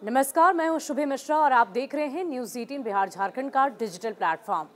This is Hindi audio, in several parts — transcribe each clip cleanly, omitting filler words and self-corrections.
नमस्कार, मैं हूं शुभे मिश्रा और आप देख रहे हैं न्यूज़ 18 बिहार झारखंड का डिजिटल प्लेटफॉर्म।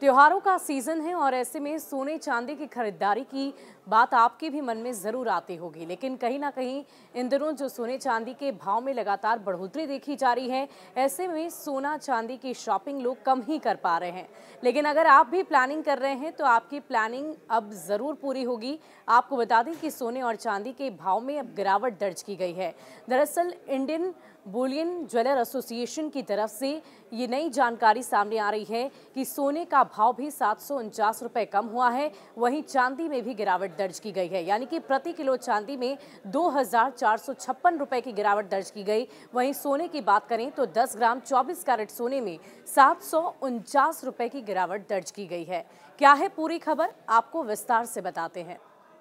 त्योहारों का सीजन है और ऐसे में सोने चांदी की खरीदारी की बात आपके भी मन में ज़रूर आती होगी, लेकिन कहीं ना कहीं इन दिनों जो सोने चांदी के भाव में लगातार बढ़ोतरी देखी जा रही है, ऐसे में सोना चांदी की शॉपिंग लोग कम ही कर पा रहे हैं। लेकिन अगर आप भी प्लानिंग कर रहे हैं तो आपकी प्लानिंग अब ज़रूर पूरी होगी। आपको बता दें कि सोने और चांदी के भाव में अब गिरावट दर्ज की गई है। दरअसल इंडियन बुलियन ज्वेलर एसोसिएशन की तरफ से ये नई जानकारी सामने आ रही है कि सोने का भाव भी 749 रुपए कम हुआ है, वहीं चांदी में भी गिरावट दर्ज की गई है, यानी कि प्रति किलो चांदी में 2456 रुपए की गिरावट दर्ज की गई। वहीं सोने की बात करें तो 10 ग्राम 24 कैरेट सोने में 749 रुपए की गिरावट दर्ज की गई है। क्या है पूरी खबर, आपको विस्तार से बताते हैं।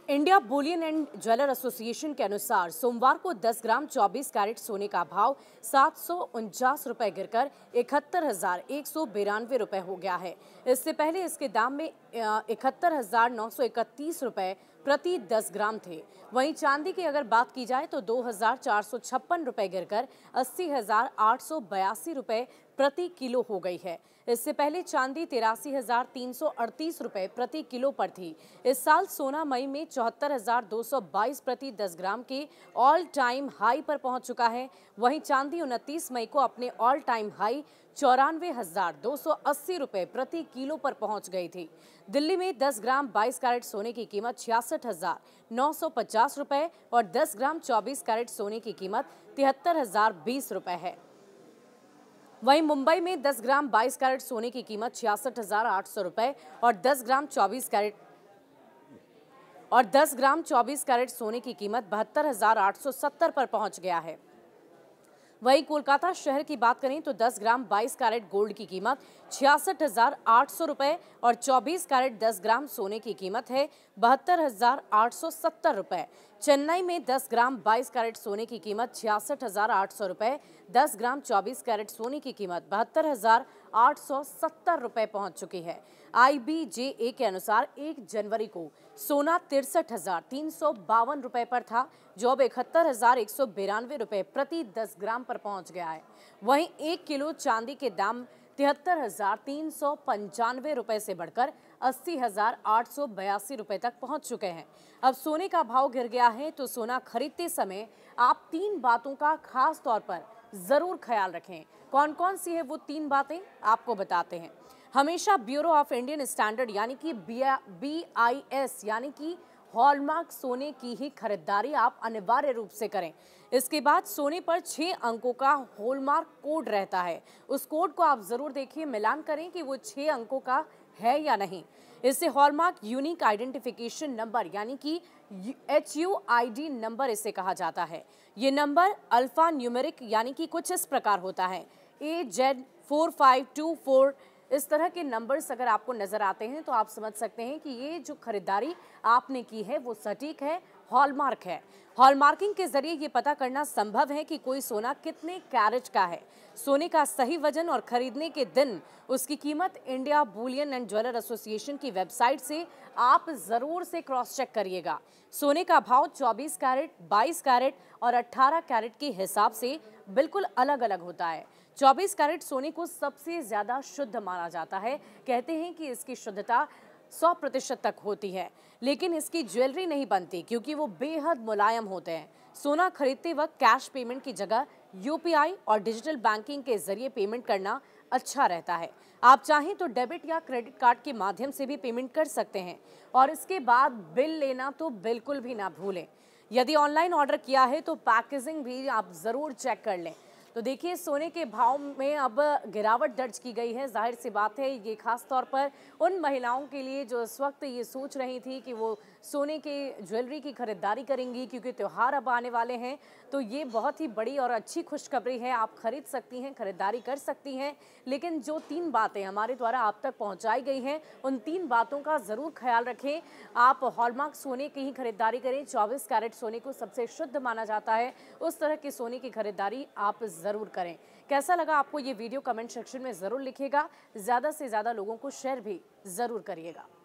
India Boolean and jeweller association के अनुसार सोमवार को 10 ग्राम 24 कैरेट सोने का भाव 749 रुपए गिरकर 71,192 रुपए हो गया है। इससे पहले इसके दाम में 71,931 रुपए प्रति 10 ग्राम थे। वहीं चांदी की अगर बात की जाए तो 2,456 रुपए गिरकर 80,882 रुपए प्रति किलो हो गई है। इससे पहले चांदी 83,338 रुपए प्रति किलो पर थी। इस साल सोना मई में 74,222 प्रति 10 ग्राम के ऑल टाइम हाई पर पहुंच चुका है। वहीं चांदी 29 मई को अपने ऑल टाइम हाई 94,280 रुपए प्रति किलो पर पहुंच गई थी। दिल्ली में 10 ग्राम 22 कैरेट सोने की कीमत 66,950 रुपए और 10 ग्राम 24 कैरेट सोने की कीमत 73,020 रुपए है। वहीं मुंबई में 10 ग्राम 22 कैरेट सोने की कीमत 66,800 रुपए और 10 ग्राम 24 कैरेट सोने की कीमत 72,870 पर पहुंच गया है। वहीं कोलकाता शहर की बात करें तो 10 ग्राम 22 कैरेट गोल्ड की कीमत 66,800 रुपए और 24 कैरेट 10 ग्राम सोने की कीमत है 72,870 रुपए। चेन्नई में 10 ग्राम 22 कैरेट सोने की कीमत 66,800 रुपए, 10 ग्राम 24 कैरेट सोने की कीमत 72,870 रुपए पहुंच चुकी है। IBJA के अनुसार 1 जनवरी को सोना 63,352 रुपए पर था, जो अब 71,192 रुपए प्रति 10 ग्राम पर पहुंच गया है। वहीं 1 किलो चांदी के दाम 73,395 रुपए से बढ़कर 80,882 रुपए तक पहुंच चुके हैं। अब सोने का भाव गिर गया है तो सोना खरीदते समय आप 3 बातों का खास तौर पर जरूर ख्याल रखें। कौन कौन सी है वो 3 बातें, आपको बताते हैं। हमेशा ब्यूरो ऑफ इंडियन स्टैंडर्ड यानी कि BIS यानी कि हॉलमार्क सोने की ही खरीदारी आप अनिवार्य रूप से करें। इसके बाद सोने पर 6 अंकों का हॉलमार्क कोड रहता है, उस कोड को आप जरूर देखिए, मिलान करें कि वो 6 अंकों का है या नहीं। इससे हॉलमार्क यूनिक आइडेंटिफिकेशन नंबर यानी कि HUID नंबर इसे कहा जाता है। ये नंबर अल्फा न्यूमेरिक यानी कि कुछ इस प्रकार होता है AZ4524। इस तरह के नंबर्स अगर आपको नजर आते हैं तो आप समझ सकते हैं कि ये जो खरीदारी आपने की है वो सटीक है, हॉलमार्क है। हॉलमार्किंग के जरिए ये पता करना संभव है कि कोई सोना कितने कैरेट का है। सोने का सही वजन और खरीदने के दिन उसकी कीमत India Boolean and jeweller association की वेबसाइट से आप जरूर से क्रॉस चेक करिएगा। सोने का भाव 24 कैरेट, 22 कैरेट और 18 कैरेट के हिसाब से बिल्कुल अलग अलग होता है। 24 कैरेट सोने को सबसे ज्यादा शुद्ध माना जाता है। कहते हैं कि इसकी शुद्धता 100% तक होती है, लेकिन इसकी ज्वेलरी नहीं बनती क्योंकि वो बेहद मुलायम होते हैं। सोना खरीदते वक्त कैश पेमेंट की जगह UPI और डिजिटल बैंकिंग के जरिए पेमेंट करना अच्छा रहता है। आप चाहें तो डेबिट या क्रेडिट कार्ड के माध्यम से भी पेमेंट कर सकते हैं और इसके बाद बिल लेना तो बिल्कुल भी ना भूलें। यदि ऑनलाइन ऑर्डर किया है तो पैकेजिंग भी आप जरूर चेक कर लें। तो देखिए, सोने के भाव में अब गिरावट दर्ज की गई है। जाहिर सी बात है ये खास तौर पर उन महिलाओं के लिए जो इस वक्त ये सोच रही थी कि वो सोने के ज्वेलरी की खरीदारी करेंगी, क्योंकि त्यौहार अब आने वाले हैं। तो ये बहुत ही बड़ी और अच्छी खुशखबरी है, आप खरीद सकती हैं, खरीदारी कर सकती हैं। लेकिन जो 3 बातें हमारे द्वारा आप तक पहुंचाई गई हैं, उन 3 बातों का ज़रूर ख्याल रखें। आप हॉलमार्क सोने की ही खरीदारी करें। 24 कैरेट सोने को सबसे शुद्ध माना जाता है, उस तरह की सोने की खरीदारी आप ज़रूर करें। कैसा लगा आपको ये वीडियो, कमेंट सेक्शन में ज़रूर लिखिएगा। ज़्यादा से ज़्यादा लोगों को शेयर भी ज़रूर करिएगा।